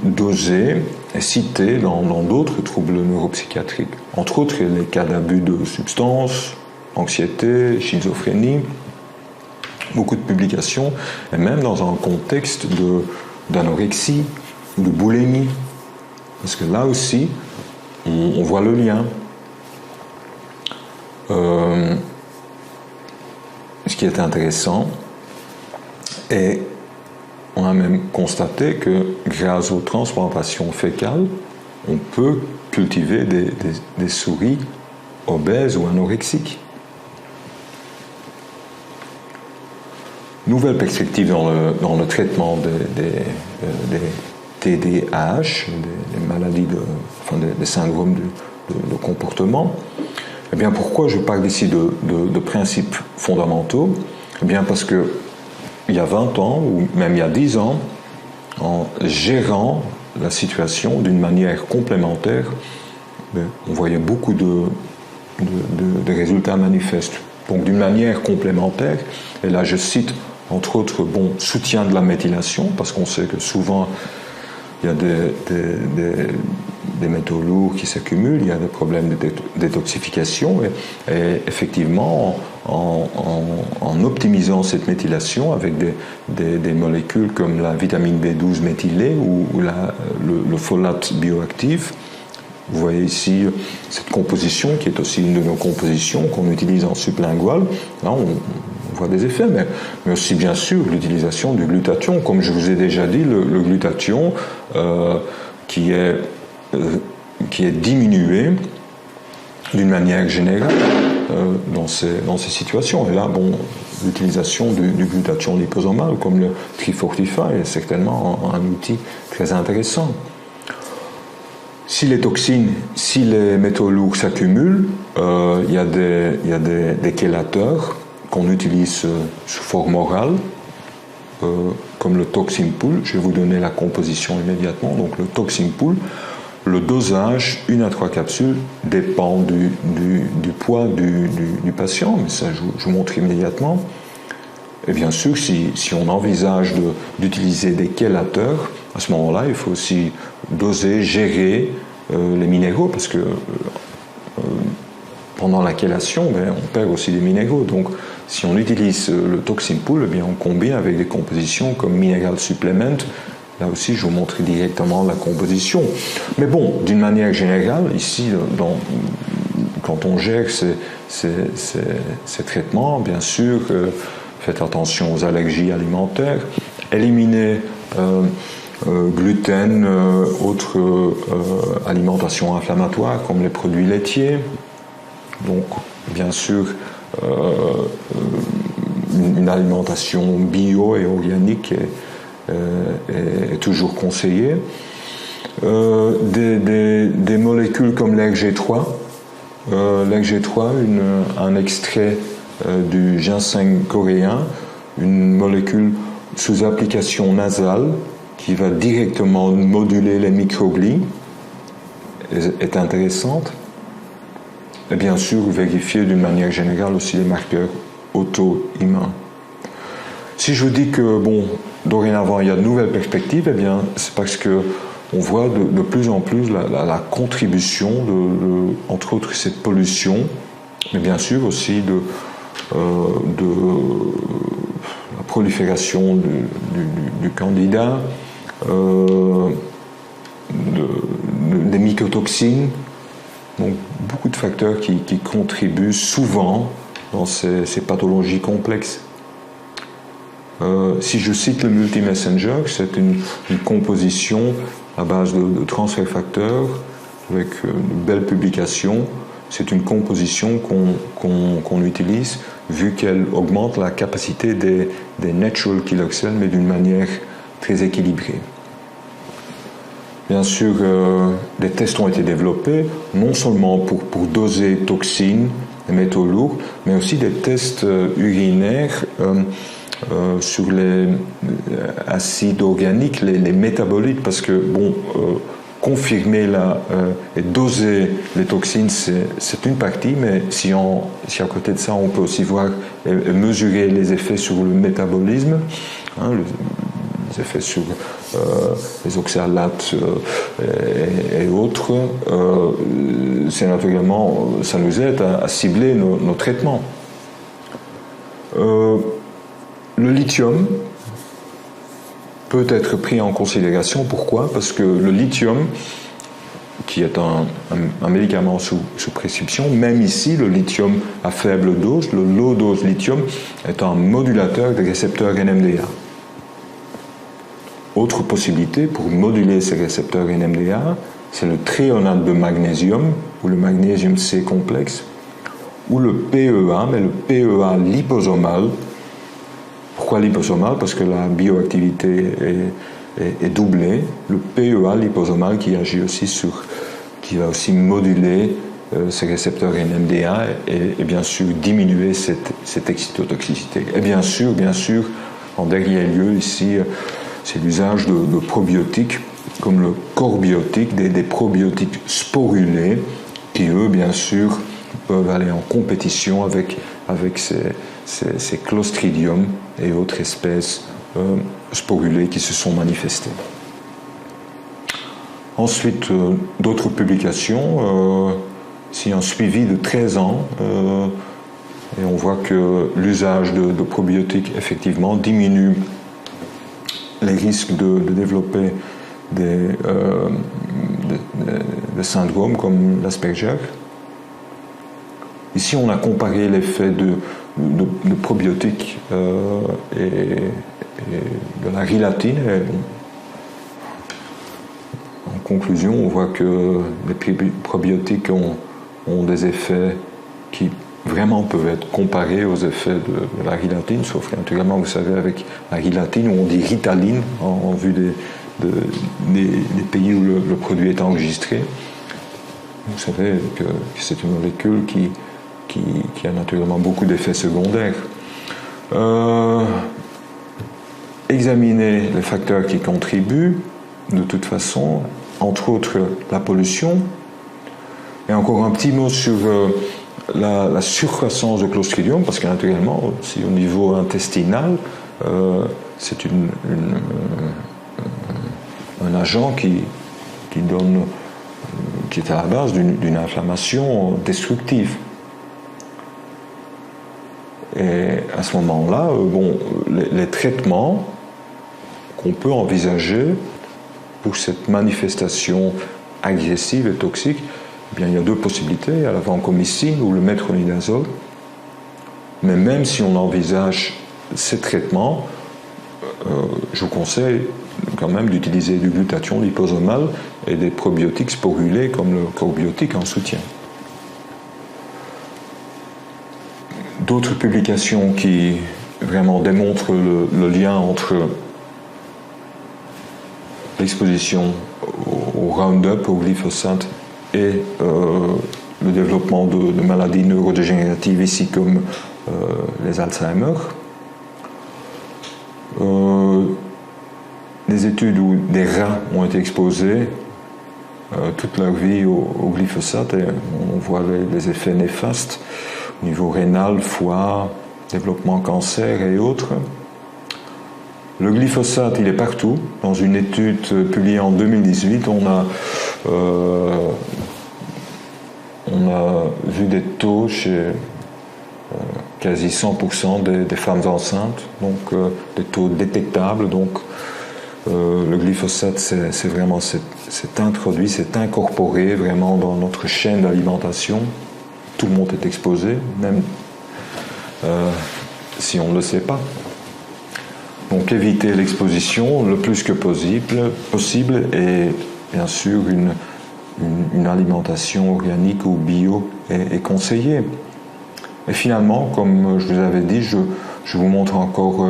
dosé et cité dans d'autres troubles neuropsychiatriques, entre autres les cas d'abus de substances, anxiété, schizophrénie, beaucoup de publications, et même dans un contexte d'anorexie, de boulimie, parce que là aussi, on voit le lien. Ce qui est intéressant, et on a même constaté que grâce aux transplantations fécales, on peut cultiver des souris obèses ou anorexiques. Nouvelle perspective dans le traitement des TDAH, des maladies, des syndromes de comportement. Eh bien, pourquoi je parle ici de principes fondamentaux ? Eh bien, parce que il y a 20 ans, ou même il y a 10 ans, en gérant la situation d'une manière complémentaire, on voyait beaucoup de résultats manifestes. Donc, d'une manière complémentaire, et là je cite entre autres, soutien de la méthylation, parce qu'on sait que souvent il y a des métaux lourds qui s'accumulent, il y a des problèmes de détoxification, et effectivement, en optimisant cette méthylation avec des molécules comme la vitamine B12 méthylée ou le folate bioactif, vous voyez ici cette composition qui est aussi une de nos compositions qu'on utilise en sublingual. Là, on voit des effets, mais aussi bien sûr l'utilisation du glutathion. Comme je vous ai déjà dit, le glutathion qui est diminué d'une manière générale dans ces situations. Et là, l'utilisation du glutathion liposomal comme le Trifortify est certainement un outil très intéressant. Si les toxines, si les métaux lourds s'accumulent, il y a des chélateurs qu'on utilise sous forme orale, comme le Toxin Pool. Je vais vous donner la composition immédiatement. Donc le Toxin Pool, le dosage, 1 à 3 capsules, dépend du poids du patient, mais ça je vous montre immédiatement. Et bien sûr, si on envisage d'utiliser des chélateurs, à ce moment-là, il faut aussi doser, gérer les minéraux, parce que pendant la chélation, on perd aussi des minéraux. Donc, si on utilise le Toxin Pool, on combine avec des compositions comme Mineral Supplement. Là aussi, je vous montre directement la composition. Mais d'une manière générale, ici, quand on gère ces traitements, bien sûr, faites attention aux allergies alimentaires, éliminez gluten, autres alimentations inflammatoires comme les produits laitiers. Donc bien sûr, une alimentation bio et organique est toujours conseillée. Des molécules comme l'ERG3, un extrait du ginseng coréen, une molécule sous application nasale qui va directement moduler les microglies, est intéressante. Et bien sûr, vérifier d'une manière générale aussi les marqueurs auto-immuns. Si je dis que, bon, dorénavant, il y a de nouvelles perspectives, eh bien, c'est parce que on voit de plus en plus la contribution de, entre autres, cette pollution, mais bien sûr aussi de la prolifération du candidat, des mycotoxines, donc beaucoup de facteurs qui contribuent souvent dans ces pathologies complexes. Si je cite le multi-messenger, c'est une composition à base de transfert facteurs avec une belle publication. C'est une composition qu'on utilise vu qu'elle augmente la capacité des natural killer cells, mais d'une manière très équilibrée. Bien sûr, des tests ont été développés, non seulement pour doser toxines et métaux lourds, mais aussi des tests urinaires sur les acides organiques, les métabolites, parce que, bon, confirmer et doser les toxines, c'est une partie, mais si à côté de ça, on peut aussi voir et mesurer les effets sur le métabolisme, hein, les effets sur les oxalates et autres, c'est naturellement, ça nous aide à cibler nos traitements. Le lithium peut être pris en considération. Pourquoi? Parce que le lithium, qui est un médicament sous prescription, même ici, le lithium à faible dose, le low dose lithium, est un modulateur des récepteurs NMDA. Autre possibilité pour moduler ces récepteurs NMDA, c'est le thréonate de magnésium, ou le magnésium C complexe, ou le PEA, mais le PEA liposomal. Pourquoi liposomal? Parce que la bioactivité est doublée. Le PEA liposomal qui agit aussi qui va aussi moduler ces récepteurs NMDA et bien sûr diminuer cette excitotoxicité. Et bien sûr, en dernier lieu ici, c'est l'usage de probiotiques comme le corbiotique, des probiotiques sporulés qui eux, bien sûr, peuvent aller en compétition avec ces clostridium et autres espèces sporulées qui se sont manifestées. Ensuite, d'autres publications, ici un suivi de 13 ans, et on voit que l'usage de probiotiques effectivement diminue les risques de développer des syndromes comme l'Asperger. Ici, on a comparé l'effet de probiotiques et de la rilatine. Et en conclusion, on voit que les probiotiques ont des effets qui vraiment peuvent être comparés aux effets de la rilatine, sauf naturellement, vous savez, avec la rilatine, où on dit ritaline en vue des pays où le produit est enregistré. Vous savez que c'est une molécule qui a naturellement beaucoup d'effets secondaires. Examiner les facteurs qui contribuent, de toute façon, entre autres la pollution. Et encore un petit mot sur la surcroissance de Clostridium, parce que naturellement, aussi au niveau intestinal, c'est un agent qui est à la base d'une inflammation destructive. Et à ce moment-là, les traitements qu'on peut envisager pour cette manifestation agressive et toxique, eh bien, il y a deux possibilités, il y a la vancomycine ou le métronidazole. Mais même si on envisage ces traitements, je vous conseille quand même d'utiliser du glutathion liposomal et des probiotiques sporulés comme le corbiotique en soutien. d'autres publications qui vraiment démontrent le lien entre l'exposition au Roundup, au glyphosate et le développement de maladies neurodégénératives ici comme les Alzheimer. Des études où des rats ont été exposés toute leur vie au glyphosate et on voit les effets néfastes au niveau rénal, foie, développement cancer et autres. Le glyphosate, il est partout. Dans une étude publiée en 2018, on a vu des taux chez quasi 100% des femmes enceintes, donc des taux détectables. Donc le glyphosate, c'est vraiment c'est introduit, c'est incorporé vraiment dans notre chaîne d'alimentation. Tout le monde est exposé, même si on ne le sait pas. Donc éviter l'exposition le plus que possible et bien sûr une alimentation organique ou bio est conseillée. Et finalement, comme je vous avais dit, je vous montre encore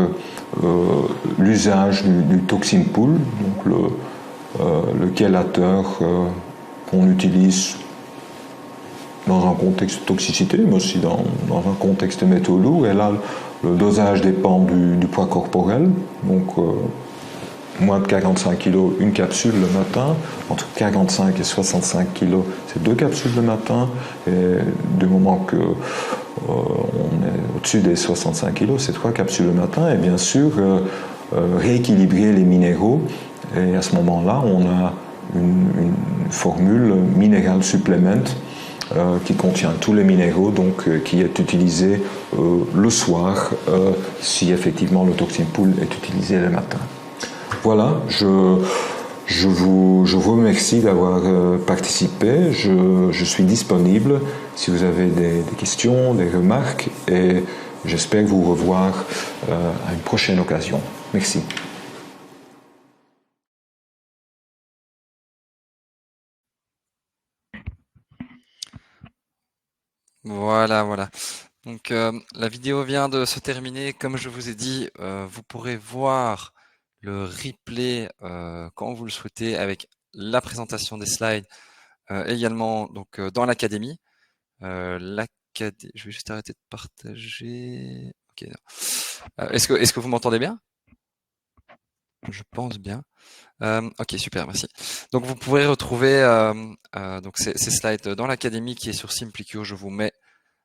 l'usage du toxin pool, donc le chélateur qu'on utilise dans un contexte de toxicité, mais aussi dans un contexte métaux lourds. Et là, le dosage dépend du poids corporel. Donc, moins de 45 kg, une capsule le matin. Entre 45 et 65 kg, c'est 2 capsules le matin. Et du moment que on est au-dessus des 65 kg, c'est 3 capsules le matin. Et bien sûr, rééquilibrer les minéraux. Et à ce moment-là, on a une formule Mineral Supplement qui contient tous les minéraux, donc qui est utilisé le soir si effectivement le toxin pool est utilisé le matin. Voilà, je vous remercie d'avoir participé. Je suis disponible si vous avez des questions, des remarques, et j'espère vous revoir à une prochaine occasion. Merci. Voilà. Donc la vidéo vient de se terminer. Comme je vous ai dit, vous pourrez voir le replay quand vous le souhaitez avec la présentation des slides également donc dans l'académie. Je vais juste arrêter de partager. Ok. Est-ce que vous m'entendez bien? Je pense bien. Ok, super, merci. Donc vous pourrez retrouver donc ces slides dans l'académie qui est sur Simplicure. Je vous mets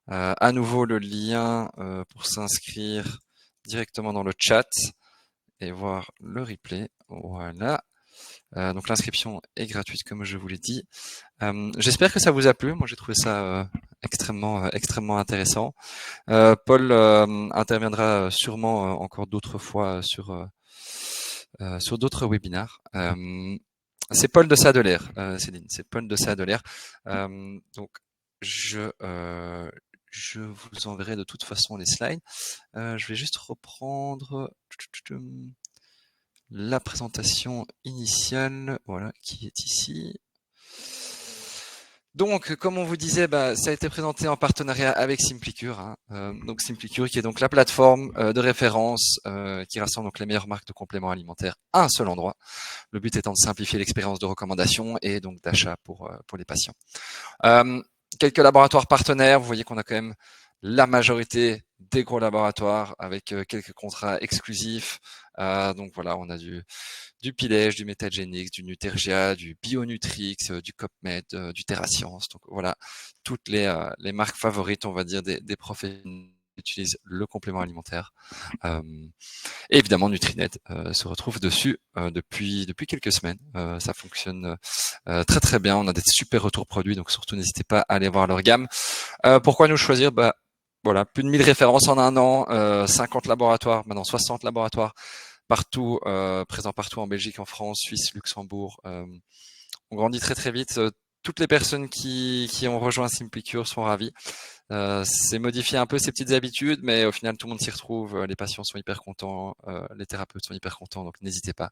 à nouveau le lien pour s'inscrire directement dans le chat et voir le replay. Voilà. Donc l'inscription est gratuite comme je vous l'ai dit. J'espère que ça vous a plu. Moi j'ai trouvé ça extrêmement intéressant. Paul interviendra sûrement encore d'autres fois sur d'autres webinaires. C'est Paul de Sadeler, Céline. C'est Paul de Sadeler. Donc je vous enverrai de toute façon les slides. Je vais juste reprendre la présentation initiale, voilà, qui est ici. Donc, comme on vous disait, ça a été présenté en partenariat avec Simplicure. Donc Simplicure, qui est donc la plateforme de référence qui rassemble donc les meilleures marques de compléments alimentaires à un seul endroit. Le but étant de simplifier l'expérience de recommandation et donc d'achat pour les patients. Quelques laboratoires partenaires. Vous voyez qu'on a quand même la majorité des gros laboratoires avec quelques contrats exclusifs. Donc voilà, on a du Pilège, du Metagenics, du Nutergia, du Bionutrix, du Copmed, du TerraScience. Donc voilà, toutes les marques favorites, on va dire, des professionnels qui utilisent le complément alimentaire. Et évidemment, Nutrinet se retrouve dessus depuis quelques semaines. Ça fonctionne très bien. On a des super retours produits, donc surtout n'hésitez pas à aller voir leur gamme. Pourquoi nous choisir? Voilà, plus de 1000 références en un an, 50 laboratoires, maintenant 60 laboratoires partout, présents partout en Belgique, en France, Suisse, Luxembourg. On grandit très vite. Toutes les personnes qui ont rejoint Simplicure sont ravies. C'est modifier un peu ses petites habitudes, mais au final tout le monde s'y retrouve. Les patients sont hyper contents, les thérapeutes sont hyper contents, donc n'hésitez pas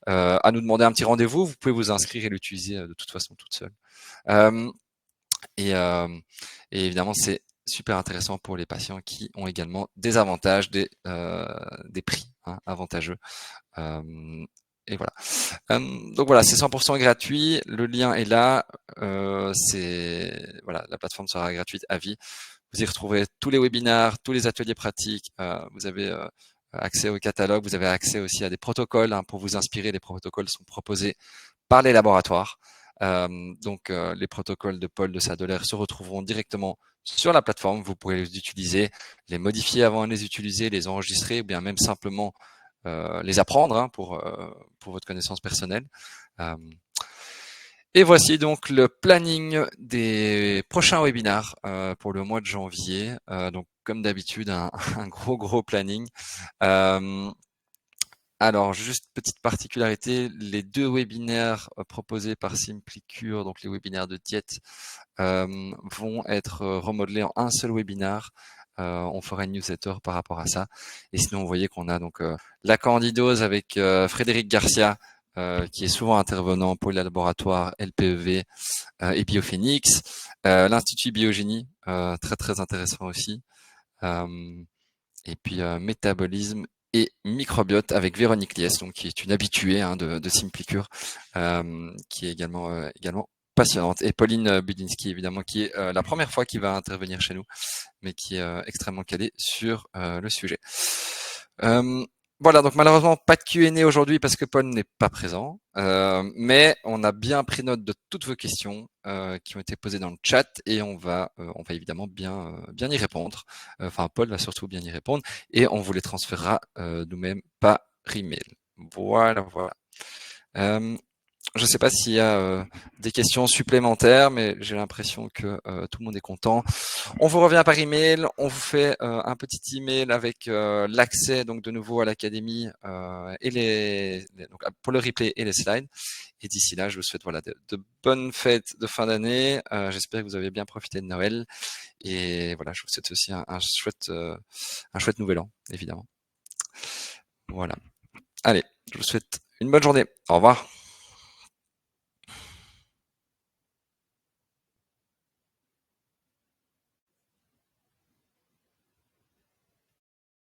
à nous demander un petit rendez-vous. Vous pouvez vous inscrire et l'utiliser de toute façon toute seule. Et évidemment, c'est super intéressant pour les patients qui ont également des avantages, des prix avantageux. Et voilà. Donc voilà, c'est 100% gratuit. Le lien est là. Voilà, la plateforme sera gratuite à vie. Vous y retrouverez tous les webinaires, tous les ateliers pratiques. Vous avez accès au catalogue. Vous avez accès aussi à des protocoles pour vous inspirer. Les protocoles sont proposés par les laboratoires. Donc les protocoles de Paul de Sadoler se retrouveront directement sur la plateforme. Vous pourrez les utiliser, les modifier avant de les utiliser, les enregistrer, ou bien même simplement les apprendre pour votre connaissance personnelle. Et voici donc le planning des prochains webinaires pour le mois de janvier. Donc comme d'habitude, un gros planning. Alors, juste petite particularité, les 2 webinaires proposés par Simplicure, donc les webinaires de diète, vont être remodelés en un seul webinaire. On fera une newsletter par rapport à ça. Et sinon, vous voyez qu'on a donc la candidose avec Frédéric Garcia, qui est souvent intervenant pour les laboratoires LPEV et Biophénix, l'Institut Biogénie, très intéressant aussi. Et puis métabolisme et microbiote avec Véronique Liès, donc qui est une habituée de Simplicure, qui est également passionnante. Et Pauline Budinski, évidemment, qui est la première fois qu'il va intervenir chez nous, mais qui est extrêmement calée sur le sujet. Voilà, donc malheureusement pas de Q&A aujourd'hui parce que Paul n'est pas présent, mais on a bien pris note de toutes vos questions qui ont été posées dans le chat et on va évidemment bien y répondre. Enfin, Paul va surtout bien y répondre et on vous les transférera nous-mêmes par email. Voilà. Je ne sais pas s'il y a des questions supplémentaires, mais j'ai l'impression que tout le monde est content. On vous revient par email, on vous fait un petit email avec l'accès donc de nouveau à l'académie et donc pour le replay et les slides. Et d'ici là, je vous souhaite de bonnes fêtes de fin d'année. J'espère que vous avez bien profité de Noël. Et voilà, je vous souhaite aussi un chouette nouvel an, évidemment. Voilà. Allez, je vous souhaite une bonne journée. Au revoir.